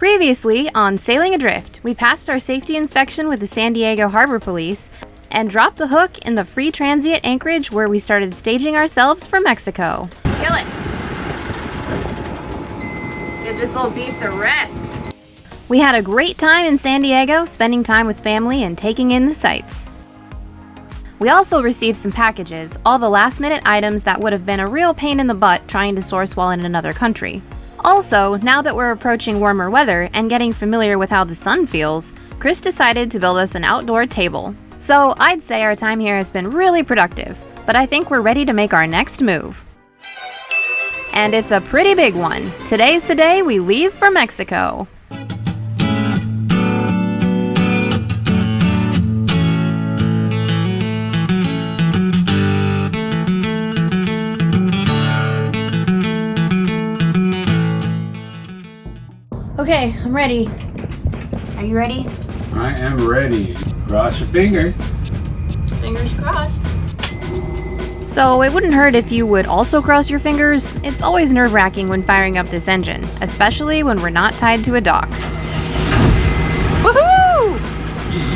Previously on Sailing Adrift, we passed our safety inspection with the San Diego Harbor Police and dropped the hook in the free transient anchorage where we started staging ourselves for Mexico. Kill it! Give this little beast a rest. We had a great time in San Diego, spending time with family and taking in the sights. We also received some packages, all the last-minute items that would have been a real pain in the butt trying to source while in another country. Also, now that we're approaching warmer weather and getting familiar with how the sun feels, Chris decided to build us an outdoor table. So I'd say our time here has been really productive, but I think we're ready to make our next move. And it's a pretty big one. Today's the day we leave for Mexico. Okay, I'm ready. Are you ready? I am ready. Cross your fingers. Fingers crossed. So it wouldn't hurt if you would also cross your fingers. It's always nerve-wracking when firing up this engine, especially when we're not tied to a dock. Woohoo!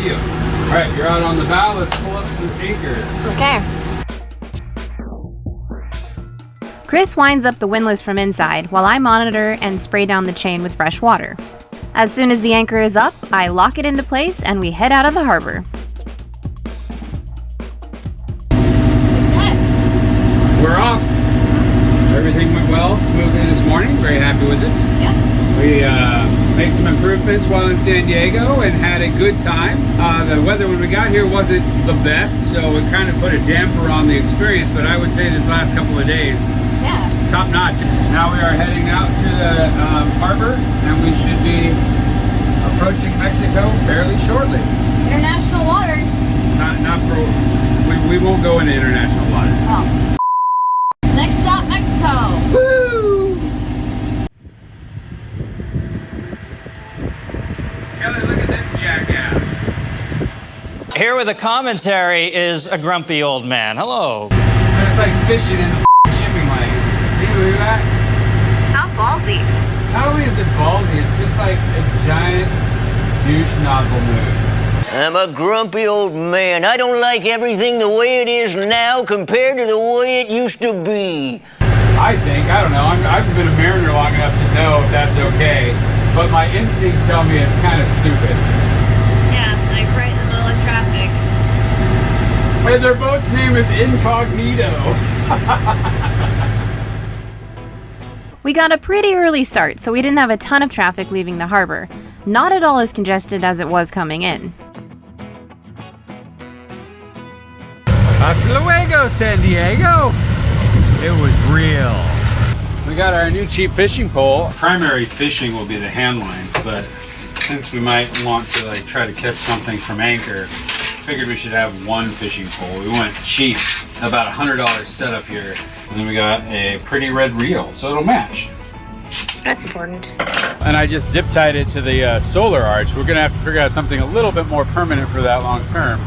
Yeah. Alright, you're out on the bow. Let's pull up to the anchor. Okay. Chris winds up the windlass from inside while I monitor and spray down the chain with fresh water. As soon as the anchor is up, I lock it into place and we head out of the harbor. Success! We're off. Everything went well, smoothly this morning. Very happy with it. Yeah. We made some improvements while in San Diego and had a good time. The weather when we got here wasn't the best, so it kind of put a damper on the experience, but I would say this last couple of days, top notch. Now we are heading out to the harbor and we should be approaching Mexico fairly shortly. International waters. Not for, we won't go into international waters. Oh. Next stop, Mexico. Woo! Kelly, look at this jackass. Here with a commentary is a grumpy old man. Hello. It's like fishing in the shipping lane. Can you believe that? How ballsy. Not only is it ballsy, it's just like a giant douche nozzle move. I'm a grumpy old man. I don't like everything the way it is now compared to the way it used to be. I don't know, I've been a mariner long enough to know if that's okay, but my instincts tell me it's kind of stupid. Yeah, like right in the middle of traffic. And their boat's name is Incognito. We got a pretty early start, so we didn't have a ton of traffic leaving the harbor. Not at all as congested as it was coming in. Hasta luego, San Diego. It was real. We got our new cheap fishing pole. Primary fishing will be the hand lines, but since we might want to like try to catch something from anchor, figured we should have one fishing pole. We went cheap, about $100 setup here. And then we got a pretty red reel, so it'll match. That's important. And I just zip tied it to the solar arch. We're gonna have to figure out something a little bit more permanent for that long term.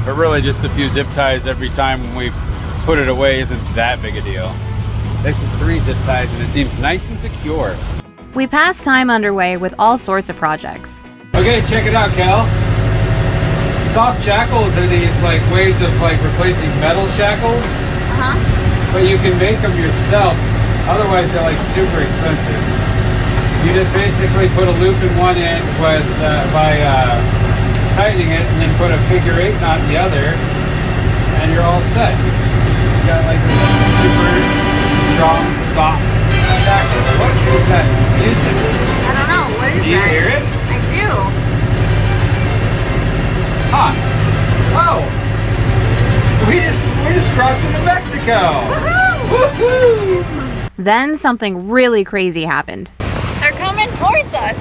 But really just a few zip ties every time when we put it away isn't that big a deal. This is 3 zip ties and it seems nice and secure. We passed time underway with all sorts of projects. Okay, check it out, Cal. Soft shackles are these like ways of like replacing metal shackles. But you can make them yourself. Otherwise, they're like super expensive. You just basically put a loop in one end by tightening it, and then put a figure 8 knot in the other, and you're all set. You got like a super strong, soft shackle. What is that music? I don't know. What is that? Do you hear it? I do. Huh. Oh. We just crossed into Mexico. Woohoo! Then something really crazy happened. They're coming towards us.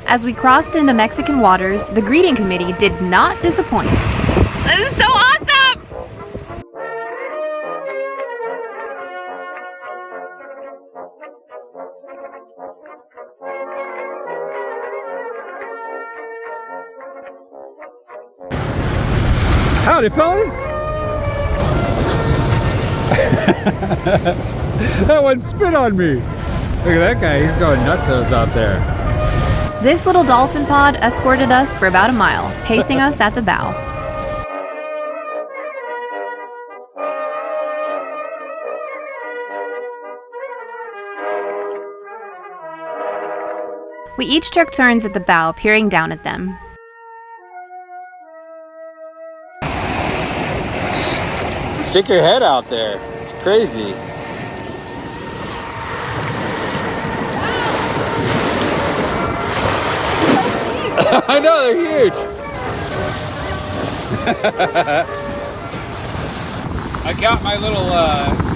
As we crossed into Mexican waters, the greeting committee did not disappoint. This is so awesome! Howdy, fellas. That one spit on me. Look at that guy, he's going nutsos out there. This little dolphin pod escorted us for about a mile, pacing us at the bow. We each took turns at the bow, peering down at them. Stick your head out there. It's crazy. I know, they're huge. I got my little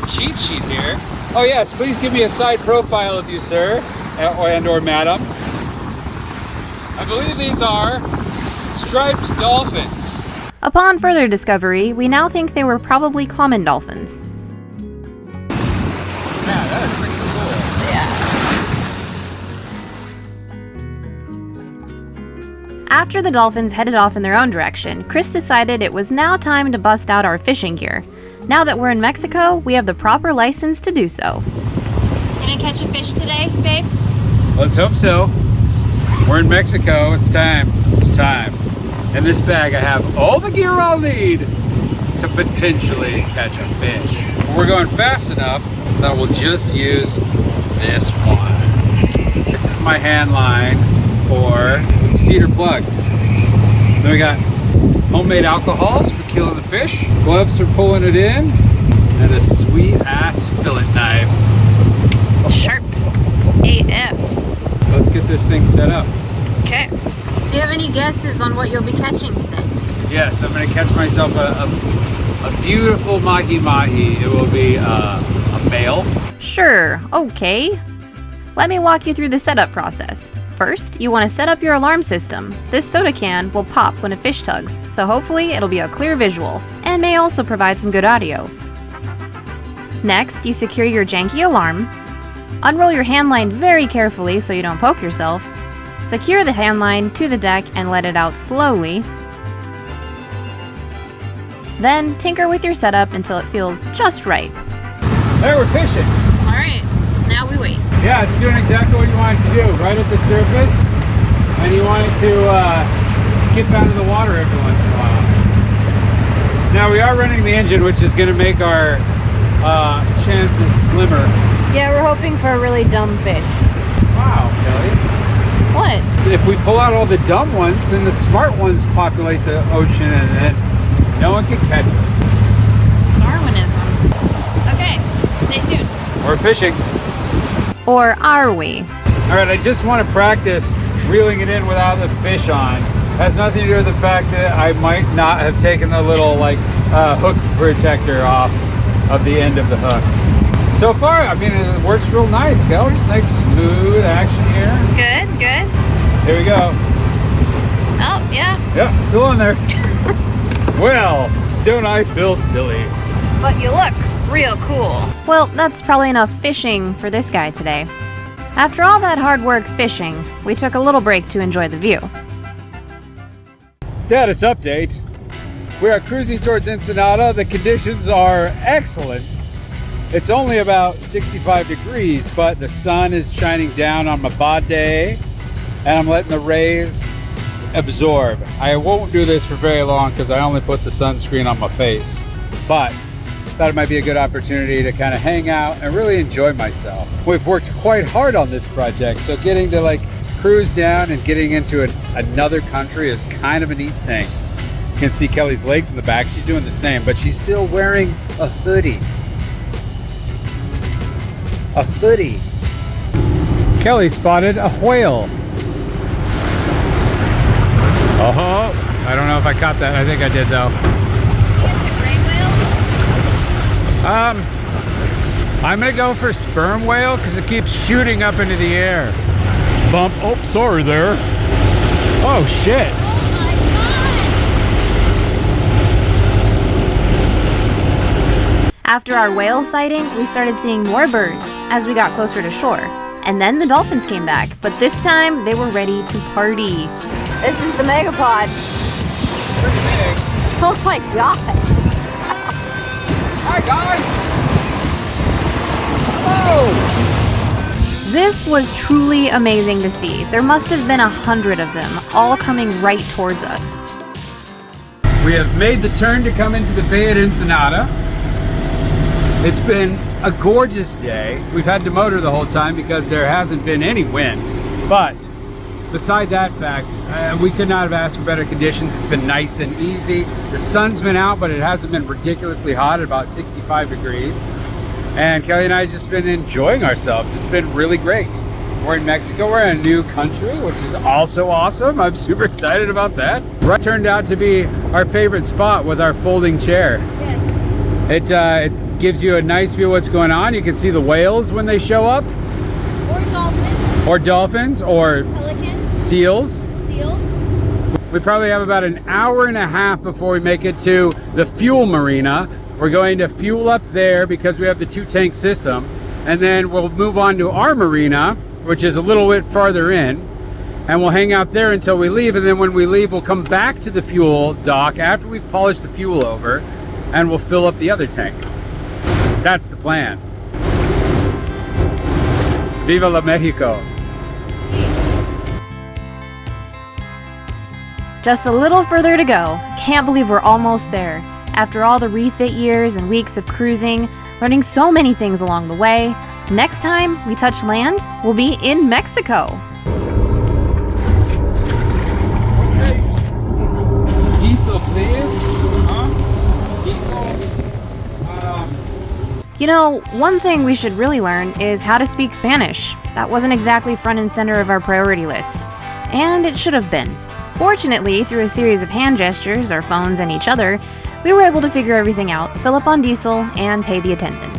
cheat sheet here. Oh yes, please give me a side profile of you, sir, or madam. I believe these are striped dolphins. Upon further discovery, we now think they were probably common dolphins. Yeah, that is pretty cool. After the dolphins headed off in their own direction, Chris decided it was now time to bust out our fishing gear. Now that we're in Mexico, we have the proper license to do so. Gonna catch a fish today, babe? Let's hope so. We're in Mexico, it's time. It's time. In this bag I have all the gear I'll need to potentially catch a fish. We're going fast enough that we'll just use this one. This is my hand line for cedar plug. Then we got homemade alcohols for killing the fish, gloves for pulling it in, and a sweet ass fillet knife. Sharp AF. Let's get this thing set up. Okay. Do you have any guesses on what you'll be catching today? Yes, I'm gonna catch myself a beautiful mahi-mahi. It will be a male. Sure, okay. Let me walk you through the setup process. First, you want to set up your alarm system. This soda can will pop when a fish tugs, so hopefully it'll be a clear visual, and may also provide some good audio. Next, you secure your janky alarm. Unroll your hand line very carefully so you don't poke yourself. Secure the hand line to the deck and let it out slowly. Then, tinker with your setup until it feels just right. There, we're fishing. All right, now we wait. Yeah, it's doing exactly what you want it to do, right at the surface, and you want it to skip out of the water every once in a while. Now we are running the engine, which is going to make our chances slimmer. Yeah, we're hoping for a really dumb fish. Wow, Kelly. What? If we pull out all the dumb ones, then the smart ones populate the ocean, and then no one can catch them. Darwinism. Okay, stay tuned. We're fishing. Or are we? All right, I just want to practice reeling it in without the fish on. Has nothing to do with the fact that I might not have taken the little hook protector off of the end of the hook. So far, I mean, it works real nice, Kell. Just nice smooth action here. Good, good. Here we go. Oh, yeah. Yep, still on there. Well, don't I feel silly? But you look real cool. Well, that's probably enough fishing for this guy today. After all that hard work fishing, we took a little break to enjoy the view. Status update. We are cruising towards Ensenada. The conditions are excellent. It's only about 65 degrees, but the sun is shining down on my body, and I'm letting the rays absorb. I won't do this for very long because I only put the sunscreen on my face, but thought it might be a good opportunity to kind of hang out and really enjoy myself. We've worked quite hard on this project, so getting to cruise down and getting into another country is kind of a neat thing. You can see Kelly's legs in the back. She's doing the same, but she's still wearing a hoodie. A hoodie. Kelly spotted a whale. I don't know if I caught that. I think I did though. I'm gonna go for sperm whale because it keeps shooting up into the air. Bump. Oh, sorry there. Oh shit. After our whale sighting, we started seeing more birds as we got closer to shore. And then the dolphins came back, but this time they were ready to party. This is the megapod. Pretty big. Oh my god. Hi guys. Hello. This was truly amazing to see. There must have been 100 of them, all coming right towards us. We have made the turn to come into the bay at Ensenada. It's been a gorgeous day. We've had to motor the whole time because there hasn't been any wind. But beside that fact, we could not have asked for better conditions. It's been nice and easy. The sun's been out, but it hasn't been ridiculously hot at about 65 degrees. And Kelly and I have just been enjoying ourselves. It's been really great. We're in Mexico, we're in a new country, which is also awesome. I'm super excited about that. It turned out to be our favorite spot with our folding chair. Yes. It gives you a nice view of what's going on. You can see the whales when they show up. Or dolphins. Or pelicans. Seals. We probably have about an hour and a half before we make it to the fuel marina. We're going to fuel up there because we have the 2-tank system. And then we'll move on to our marina, which is a little bit farther in, and we'll hang out there until we leave. And then when we leave, we'll come back to the fuel dock after we've polished the fuel over, and we'll fill up the other tank. That's the plan. Viva la Mexico. Just a little further to go. Can't believe we're almost there. After all the refit years and weeks of cruising, learning so many things along the way, next time we touch land, we'll be in Mexico. Okay. Diesel, please. Diesel. You know, one thing we should really learn is how to speak Spanish. That wasn't exactly front and center of our priority list, and it should have been. Fortunately, through a series of hand gestures, our phones, and each other, we were able to figure everything out, fill up on diesel, and pay the attendant.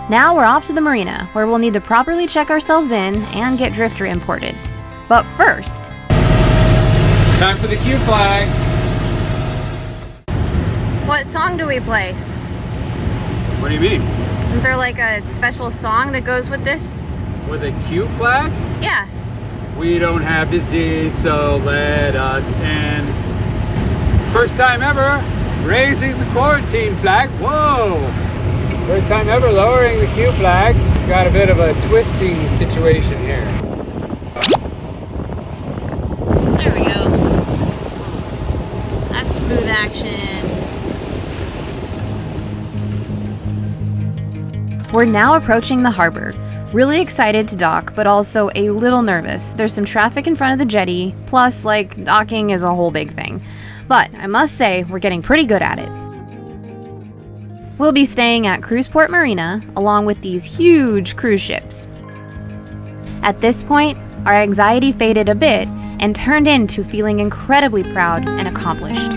Now we're off to the marina, where we'll need to properly check ourselves in and get drifter imported. But first... Time for the Q flag. What song do we play? What do you mean? Isn't there like a special song that goes with this? With a Q flag? Yeah. We don't have disease, so let us in. First time ever raising the quarantine flag. Whoa! First time ever lowering the Q flag. Got a bit of a twisting situation here. There we go. That's smooth action. We're now approaching the harbor. Really excited to dock, but also a little nervous. There's some traffic in front of the jetty, plus, like, docking is a whole big thing. But I must say, we're getting pretty good at it. We'll be staying at Cruiseport Marina, along with these huge cruise ships. At this point, our anxiety faded a bit and turned into feeling incredibly proud and accomplished.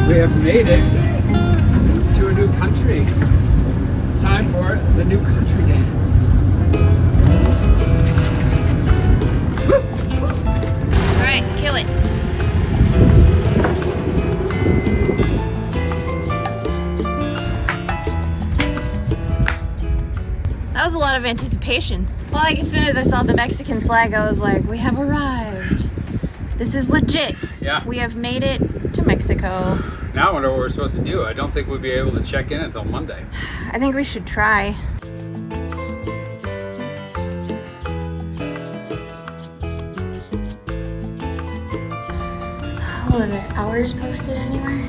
We have made it to a new country. It's time for the new country dance. Alright, kill it. That was a lot of anticipation. Well, like as soon as I saw the Mexican flag, I was like, we have arrived. This is legit. Yeah. We have made it to Mexico. Now I wonder what we're supposed to do. I don't think we'll be able to check in until Monday. I think we should try. Well, are there hours posted anywhere?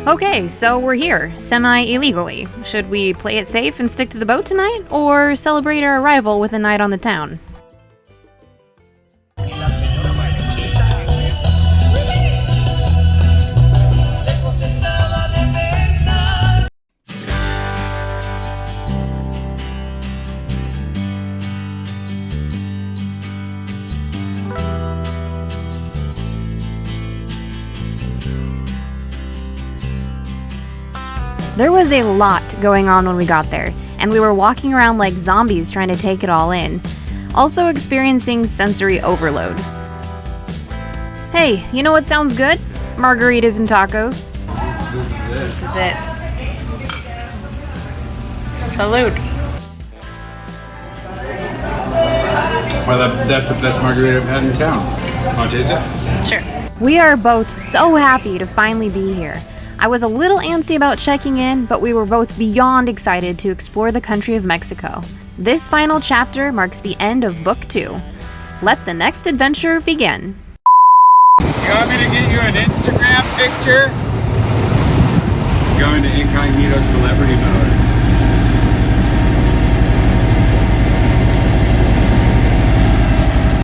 Okay, so we're here, semi-illegally. Should we play it safe and stick to the boat tonight, or celebrate our arrival with a night on the town? There was a lot going on when we got there, and we were walking around like zombies trying to take it all in, also experiencing sensory overload. Hey, you know what sounds good? Margaritas and tacos. This is it. This is it. Salute. Well, that's the best margarita I've had in town. Want to taste it? Sure. We are both so happy to finally be here. I was a little antsy about checking in, but we were both beyond excited to explore the country of Mexico. This final chapter marks the end of Book 2. Let the next adventure begin. You want me to get you an Instagram picture? Going to incognito celebrity mode.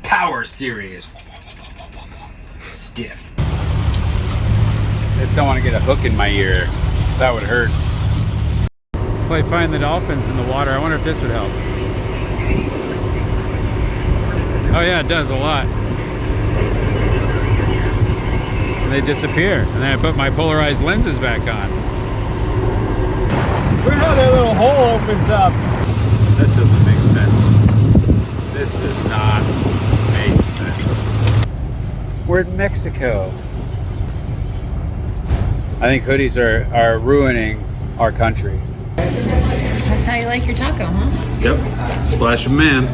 Power series. Stiff. I just don't want to get a hook in my ear. That would hurt. Well, I find the dolphins in the water. I wonder if this would help. Oh yeah, it does a lot. And they disappear. And then I put my polarized lenses back on. Look how that little hole opens up. This doesn't make sense. This does not make sense. We're in Mexico. I think hoodies are ruining our country. That's how you like your taco, huh? Yep. Splash of man.